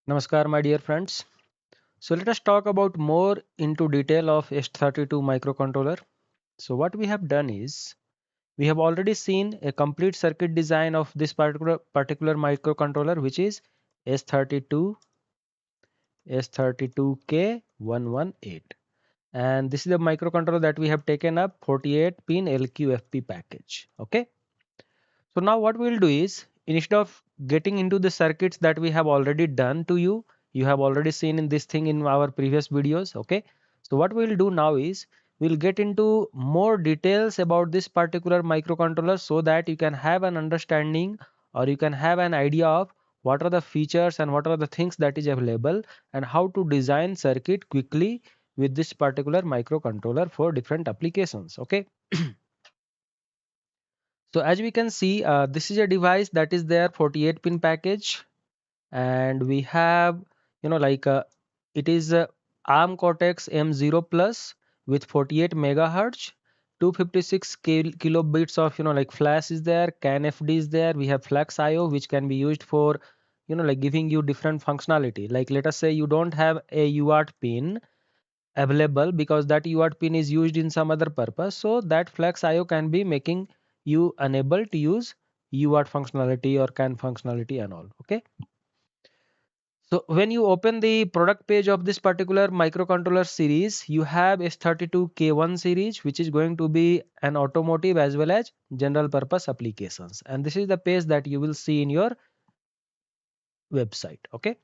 Namaskar, my dear friends. So let us talk about more into detail of S32 microcontroller. So what we have done is we have already seen a complete circuit design of this particular microcontroller, which is S32 S32K 118, and this is the microcontroller that we have taken up 48 pin LQFP package. Okay. So now what we will do is, instead of getting into the circuits that we have already done to you, you have already seen in this thing in our previous videos. Okay. So what we will do now is we'll get into more details about this particular microcontroller so that you can have an understanding or you can have an idea of what are the features and what are the things that is available and how to design circuit quickly with this particular microcontroller for different applications. Okay. So as we can see, this is a device that is there 48 pin package, and we have, it is ARM Cortex M0 Plus with 48 megahertz, 256 kilobits of flash is there, CAN FD is there. We have flex IO which can be used for giving you different functionality. Like let us say you don't have a UART pin available because that UART pin is used in some other purpose. So that flex IO can be making you unable to use UART functionality or CAN functionality and all. Okay. So when you open the product page of this particular microcontroller series, you have S32K1 series, which is going to be an automotive as well as general purpose applications. And this is the page that you will see in your website. Okay.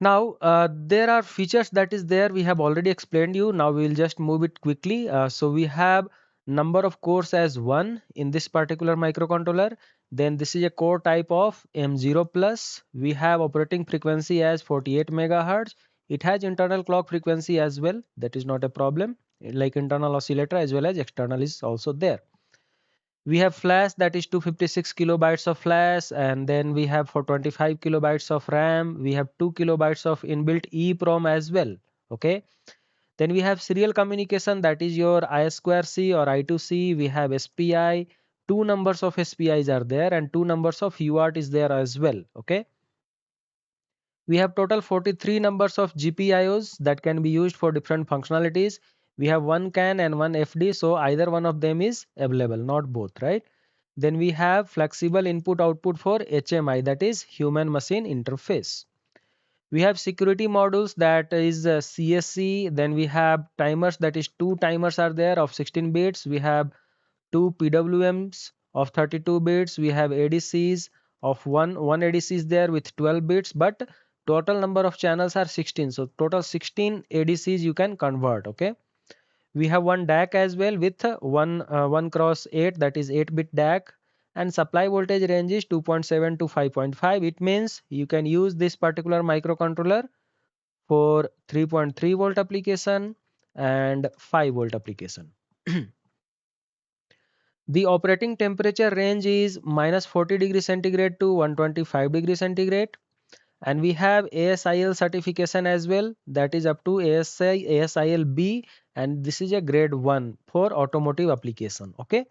Now, there are features that is there. We have already explained you. Now we will just move it quickly. So we have number of cores as 1 in this particular microcontroller. Then this is a core type of M0 plus. We have operating frequency as 48 megahertz. It has internal clock frequency as well. That is not a problem. Like internal oscillator as well as external is also there. We have flash, that is 256 kilobytes of flash, and then we have for 25 kilobytes of RAM. We have 2 kilobytes of inbuilt EEPROM as well. Okay. Then we have serial communication, that is your I2C or I2C. We have SPI. Two numbers of SPIs are there and two numbers of UART is there as well. Okay. We have total 43 numbers of GPIOs that can be used for different functionalities. We have one CAN and one FD, so either one of them is available, not both, right? Then we have flexible input output for HMI, that is human machine interface. We have security modules, that is CSC. Then we have timers, that is two timers are there of 16 bits. We have two PWMs of 32 bits. We have ADCs of one ADC is there with 12 bits, but total number of channels are 16. So total 16 ADCs you can convert. Okay. We have one DAC as well with 1 cross 8, that is 8-bit DAC, and supply voltage range is 2.7 to 5.5. It means you can use this particular microcontroller for 3.3 volt application and 5 volt application. The operating temperature range is minus 40 degree centigrade to 125 degree centigrade. And we have ASIL certification as well, that is up to ASIL B, and this is a grade 1 for automotive application. Okay.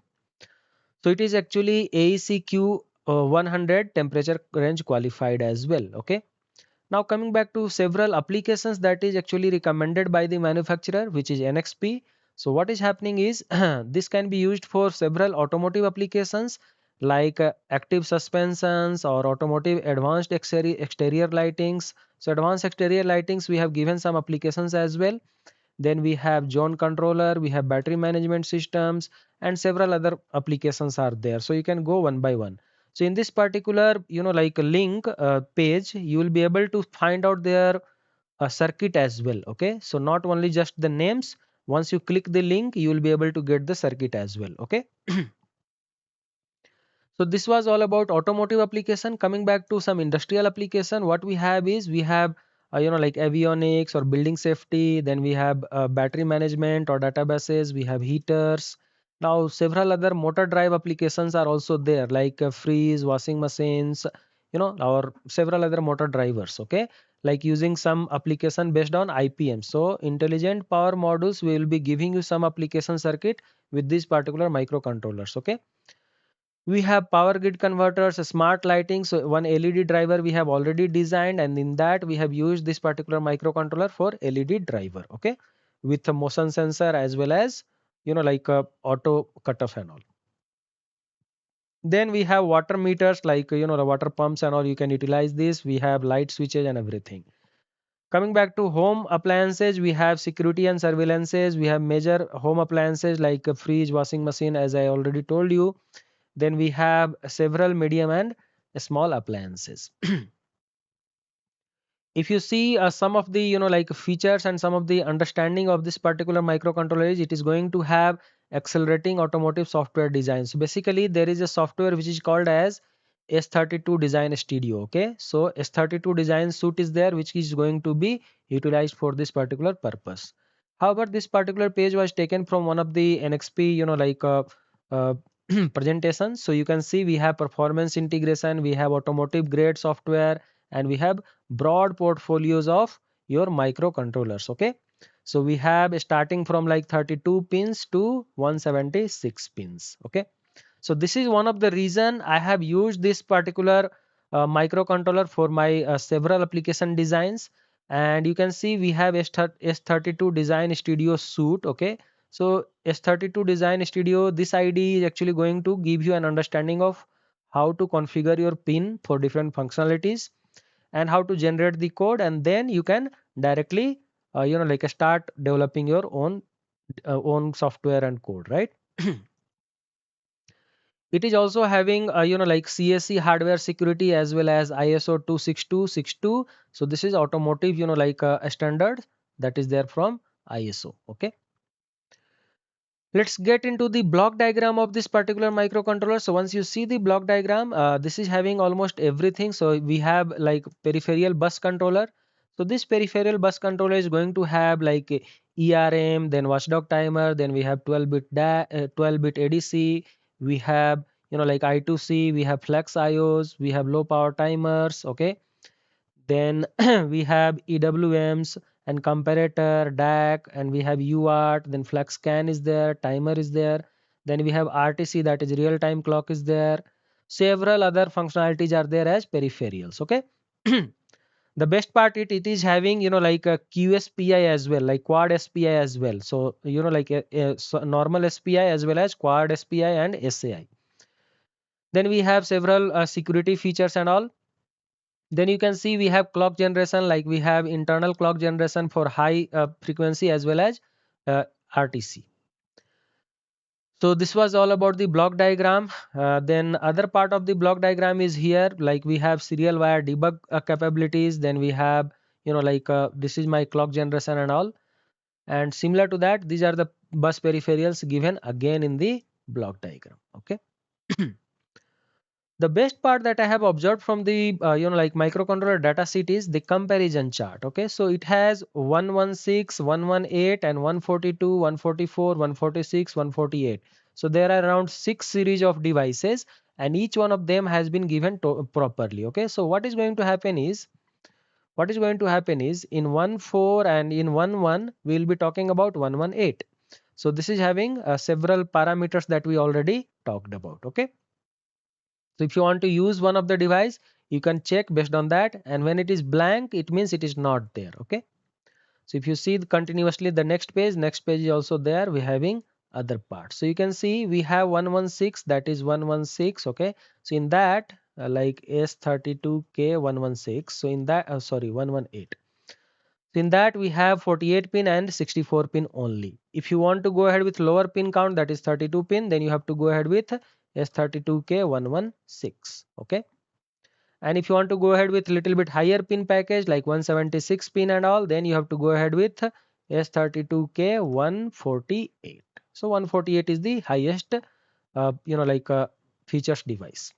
So it is actually AECQ 100 temperature range qualified as well. Okay. Now coming back to several applications that is actually recommended by the manufacturer, which is NXP. So what is happening is this can be used for several automotive applications like active suspensions or automotive advanced exterior lightings. So advanced exterior lightings, we have given some applications as well. Then we have zone controller, we have battery management systems, and several other applications are there. So you can go one by one. So in this particular, link page, you will be able to find out their circuit as well. Okay. So not only just the names. Once you click the link, you will be able to get the circuit as well. Okay. So this was all about automotive application. Coming back to some industrial application, what we have is we have like avionics or building safety. Then we have battery management or databases. We have heaters. Now several other motor drive applications are also there, like freeze, washing machines, or several other motor drivers. Okay, like using some application based on IPM. So intelligent power modules will be giving you some application circuit with these particular microcontrollers. Okay. We have power grid converters, smart lighting. So one LED driver we have already designed, and in that we have used this particular microcontroller for LED driver. Okay, with a motion sensor as well as like a auto cutoff and all. Then we have water meters like the water pumps and all. You can utilize this. We have light switches and everything. Coming back to home appliances, we have security and surveillances. We have major home appliances like a fridge, washing machine, as I already told you. Then we have several medium and small appliances. If you see some of the like features and some of the understanding of this particular microcontroller is, it is going to have accelerating automotive software design. So basically there is a software which is called as S32 Design Studio. Okay, so S32 Design Suite is there, which is going to be utilized for this particular purpose. However, this particular page was taken from one of the NXP uh, presentations. So you can see we have performance integration, we have automotive grade software, and we have broad portfolios of your microcontrollers. Okay, so we have starting from like 32 pins to 176 pins. Okay, so this is one of the reason I have used this particular microcontroller for my several application designs. And you can see we have S32 Design Studio Suite. Okay, so S32 Design Studio, this ID is actually going to give you an understanding of how to configure your pin for different functionalities and how to generate the code, and then you can directly like start developing your own software and code, right? It is also having like CSE hardware security as well as ISO 26262. So this is automotive like a standard that is there from ISO. Okay, let's get into the block diagram of this particular microcontroller. So once you see the block diagram, this is having almost everything. So we have like peripheral bus controller. So this peripheral bus controller is going to have like a ERM, then watchdog timer, then we have 12-bit ADC, we have like I2C, we have flex IOs, we have low power timers. Okay, then we have EWMs and comparator, DAC, and we have UART, then flex scan is there, timer is there. Then we have RTC, that is real time clock is there. Several other functionalities are there as peripherals. Okay. The best part it is having like a QSPI as well, like quad SPI as well. So like a normal SPI as well as quad SPI and SAI. Then we have several security features and all. Then you can see we have clock generation, like we have internal clock generation for high frequency as well as RTC. So this was all about the block diagram. Then other part of the block diagram is here, like we have serial wire debug capabilities. Then we have like this is my clock generation and all. And similar to that, these are the bus peripherals given again in the block diagram. Okay. The best part that I have observed from the like microcontroller datasheet is the comparison chart. Okay, so it has 116, 118, and 142, 144, 146, 148. So there are around 6 series of devices, and each one of them has been given properly. Okay, so what is going to happen is in 1.4 and in 1.1 we will be talking about 118. So this is having several parameters that we already talked about. Okay. So if you want to use one of the device, you can check based on that, and when it is blank, it means it is not there. Okay. So if you see continuously the next page is also there. We're having other parts. So you can see we have 116, that is 116. Okay. So in that like S32K 116. So in that sorry 118. So in that we have 48 pin and 64 pin only. If you want to go ahead with lower pin count, that is 32 pin, then you have to go ahead with S32K 116. Okay. And if you want to go ahead with little bit higher pin package like 176 pin and all, then you have to go ahead with S32K 148. So 148 is the highest like features device.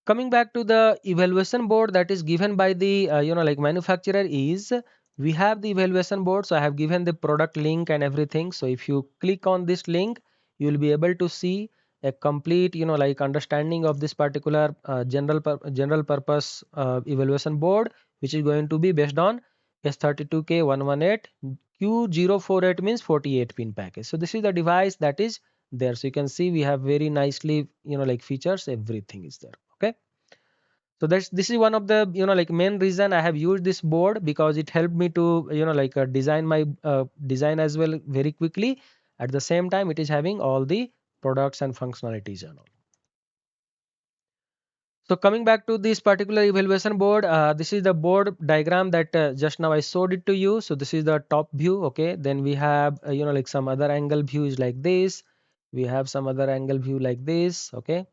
Coming back to the evaluation board that is given by the like manufacturer is, we have the evaluation board. So I have given the product link and everything. So if you click on this link, you will be able to see a complete like understanding of this particular general purpose evaluation board, which is going to be based on S32K 118. Q048 means 48 pin package. So this is the device that is there. So you can see we have very nicely, like features, everything is there. Okay. So this is one of the, like main reason I have used this board, because it helped me to, like design my design as well very quickly. At the same time, it is having all the products and functionalities and all. So coming back to this particular evaluation board, this is the board diagram that just now I showed it to you. So this is the top view. Okay. Then we have, like some other angle views like this. We have some other angle view like this. Okay.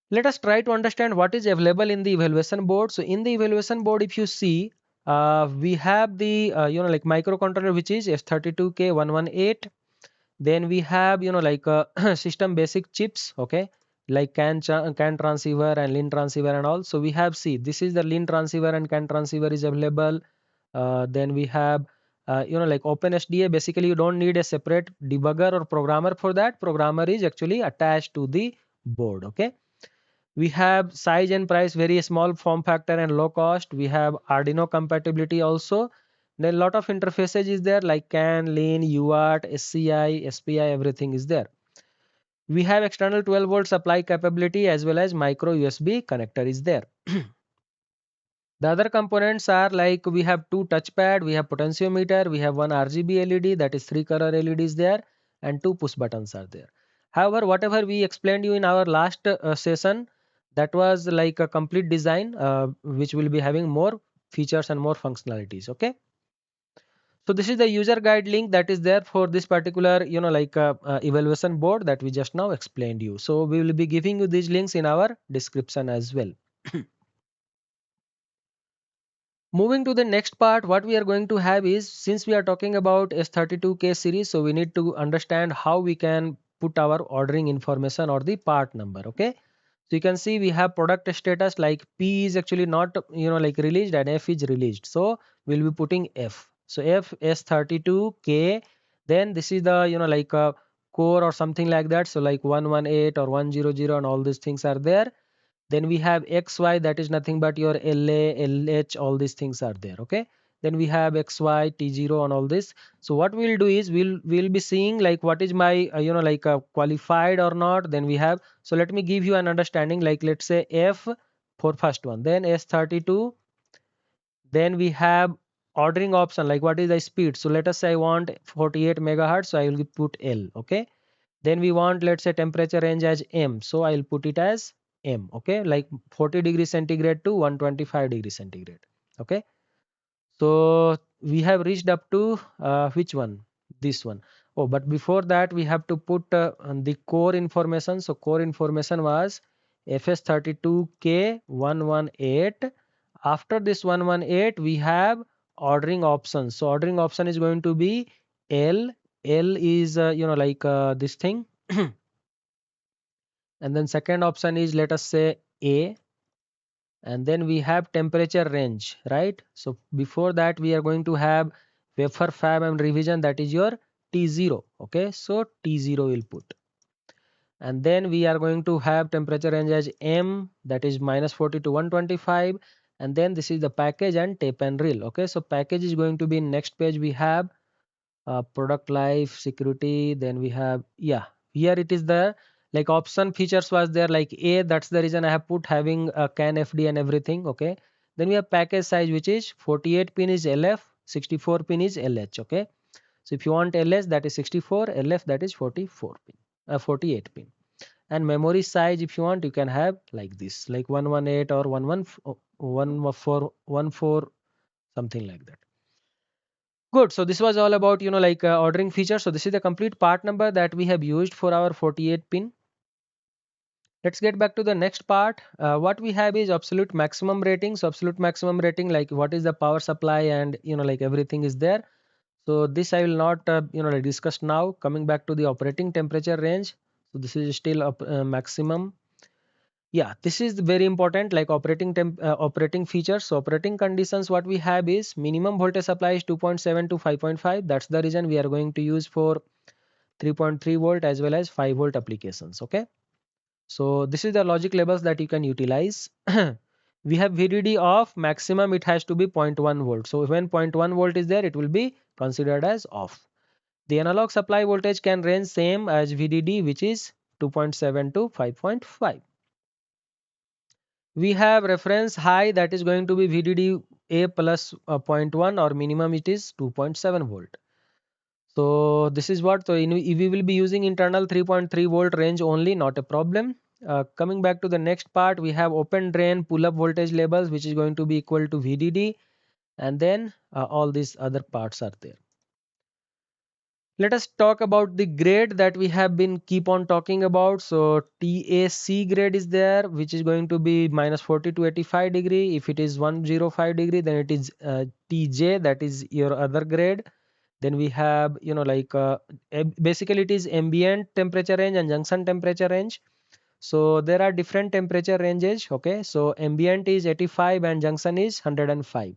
Let us try to understand what is available in the evaluation board. So in the evaluation board, if you see, we have the, like microcontroller, which is S32K 118. Then we have, like system basic chips. Okay. Like CAN transceiver and LIN transceiver and all. So we have, see, this is the LIN transceiver and CAN transceiver is available. Then we have, like OpenSDA. Basically, you don't need a separate debugger or programmer for that. Programmer is actually attached to the board. Okay. We have size and price, very small form factor and low cost. We have Arduino compatibility also. Then a lot of interfaces is there, like CAN, LIN, UART, SCI, SPI, everything is there. We have external 12-volt supply capability as well as micro USB connector is there. The other components are like, we have two touchpad, we have potentiometer, we have one RGB LED, that is 3 color LEDs there, and two push buttons are there. However, whatever we explained you in our last session, that was like a complete design, which will be having more features and more functionalities. Okay. So this is the user guide link that is there for this particular, like evaluation board that we just now explained you. So we will be giving you these links in our description as well. Moving to the next part, what we are going to have is, since we are talking about S32K series, so we need to understand how we can put our ordering information or the part number. Okay. So you can see we have product status, like P is actually not, like released, and F is released. So we'll be putting F. So F S32K. Then this is the, like a core or something like that. So like 118 or 100 and all these things are there. Then we have XY, that is nothing but your LA, LH, all these things are there. Okay. Then we have XY, T0 and all this. So what we'll do is we'll be seeing like what is my, like qualified or not. Then we have, so let me give you an understanding, like let's say F for first one, then S32. Then we have ordering option, like what is the speed. So let us say I want 48 megahertz. So I will put L. Okay. Then we want, let's say, temperature range as M. So I'll put it as M. Okay. Like 40 degrees centigrade to 125 degrees centigrade. Okay. So we have reached up to which one? This one. Oh, but before that we have to put the core information. So core information was FS32K 118. After this 118 we have ordering options. So ordering option is going to be L. L is like this thing. And then second option is, let us say, A. And then we have temperature range, right? So before that we are going to have wafer fab and revision, that is your T0. Okay. So T0 will put. And then we are going to have temperature range as M, that is -40 to 125. And then this is the package and tape and reel. Okay. So package is going to be in next page. We have product life, security. Then we have, yeah, here it is the like option features was there, like A, that's the reason I have put having a CAN FD and everything. Okay. Then we have package size, which is 48 pin is LF, 64 pin is LH. Okay. So if you want LS, that is 64, LF, that is 44 pin, 48 pin. And memory size, if you want, you can have like this, like 118 or 114, something like that. Good. So this was all about, like ordering feature. So this is the complete part number that we have used for our 48 pin. Let's get back to the next part. What we have is absolute maximum rating. So absolute maximum rating, like what is the power supply and, like everything is there. So this I will not, like discuss now. Coming back to the operating temperature range. So this is still maximum. Yeah, this is very important, like operating features. So operating conditions, what we have is minimum voltage supply is 2.7 to 5.5. That's the reason we are going to use for 3.3 volt as well as 5 volt applications. Okay. So this is the logic levels that you can utilize. We have VDD off, maximum it has to be 0.1 volt. So when 0.1 volt is there, it will be considered as off. The analog supply voltage can range same as VDD, which is 2.7 to 5.5. We have reference high, that is going to be VDD A plus zero point 0.1, or minimum it is 2.7 volt. So this is what, so we will be using internal 3.3 volt range only, not a problem. Coming back to the next part, we have open drain pull up voltage labels, which is going to be equal to VDD, and then all these other parts are there. Let us talk about the grade that we have been keep on talking about. So TAC grade is there, which is going to be minus 40 to 85 degree. If it is 105 degree, then it is TJ, that is your other grade. Then we have, basically it is ambient temperature range and junction temperature range. So there are different temperature ranges. Okay, so ambient is 85 and junction is 105.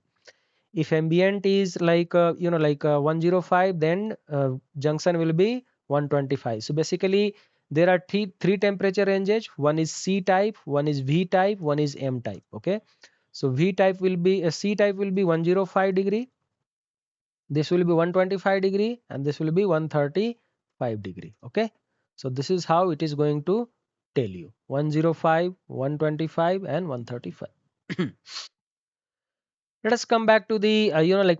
If ambient is 105, then junction will be 125. So basically there are three temperature ranges. One is C type, one is V type, one is M type. Okay, so V type will be C type will be 105 degree, this will be 125 degree, and this will be 135 degree. Okay, so this is how it is going to tell you 105, 125 and 135. Let us come back to the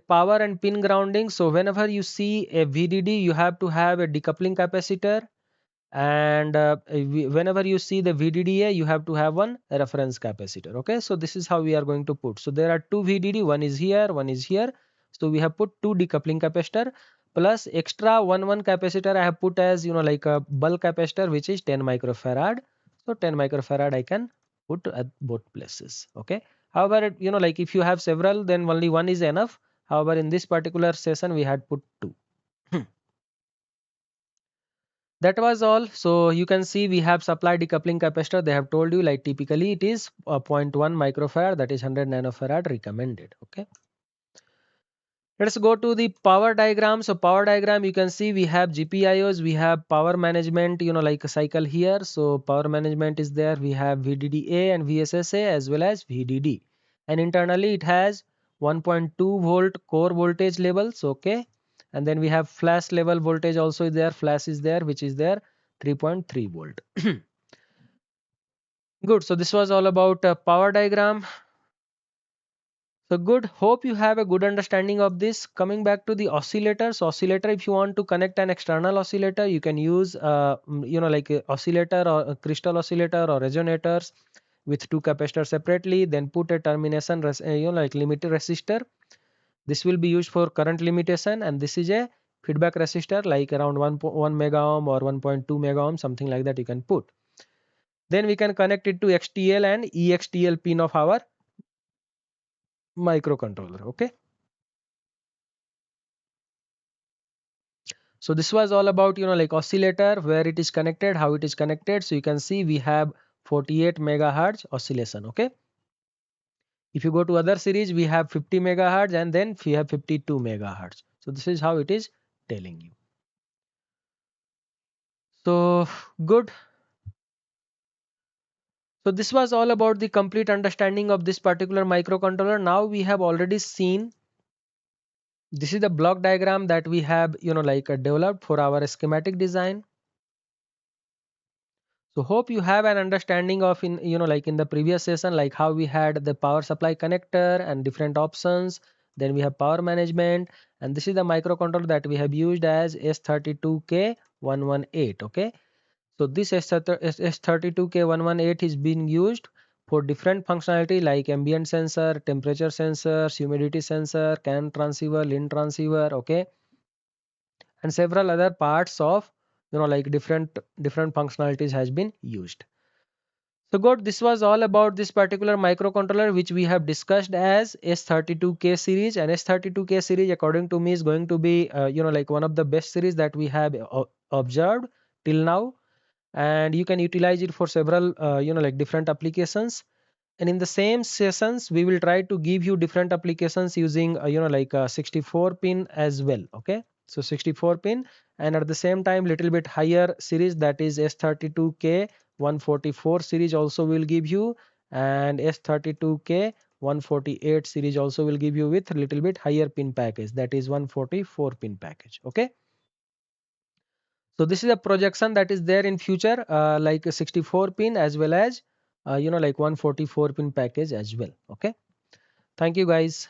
power and pin grounding. So whenever you see a VDD, you have to have a decoupling capacitor, and whenever you see the VDDA, you have to have one reference capacitor. Okay, so this is how we are going to put. So there are two VDD, one is here, one is here. So we have put two decoupling capacitor plus extra one capacitor I have put as a bulk capacitor, which is 10 microfarad. So 10 microfarad I can put at both places. Okay, however, if you have several, then only one is enough. However, in this particular session we had put two. That was all. So you can see we have supply decoupling capacitor. They have told you, like, typically it is 0.1 microfarad, that is 100 nanofarad recommended. Okay. Let's go to the power diagram. So power diagram, you can see we have GPIOs, we have power management, like a cycle here. So power management is there. We have VDDA and VSSA as well as VDD. And internally it has 1.2 volt core voltage levels. Okay. And then we have flash level voltage also there. Flash is there, which is there 3.3 volt. Good. So this was all about power diagram. So good. Hope you have a good understanding of this. Coming back to the oscillators. Oscillator, if you want to connect an external oscillator, you can use like a oscillator or a crystal oscillator or resonators with two capacitors separately. Then put a termination like limiter resistor. This will be used for current limitation, and this is a feedback resistor like around 1 mega ohm or 1.2 mega ohm, something like that you can put. Then we can connect it to XTL and EXTL pin of our microcontroller. Okay. So this was all about like oscillator, where it is connected, how it is connected. So you can see we have 48 megahertz oscillation. Okay. If you go to other series, we have 50 megahertz, and then we have 52 megahertz. So this is how it is telling you. So good. So this was all about the complete understanding of this particular microcontroller. Now we have already seen, this is the block diagram that we have developed for our schematic design. So hope you have an understanding of in the previous session, like how we had the power supply connector and different options. Then we have power management, and this is the microcontroller that we have used as S32K 118. Okay. So this S32K 118 is being used for different functionality like ambient sensor, temperature sensor, humidity sensor, CAN transceiver, lin transceiver. Okay. And several other parts of like different functionalities has been used. So good, this was all about this particular microcontroller, which we have discussed as S32K series. And S32K series, according to me, is going to be like one of the best series that we have observed till now, and you can utilize it for several like different applications. And in the same sessions we will try to give you different applications using 64 pin as well. Okay, so 64 pin, and at the same time little bit higher series, that is S32K 144 series also will give you, and S32K 148 series also will give you with little bit higher pin package, that is 144 pin package. Okay. So this is a projection that is there in future, like a 64 pin as well as like 144 pin package as well. Okay. Thank you guys.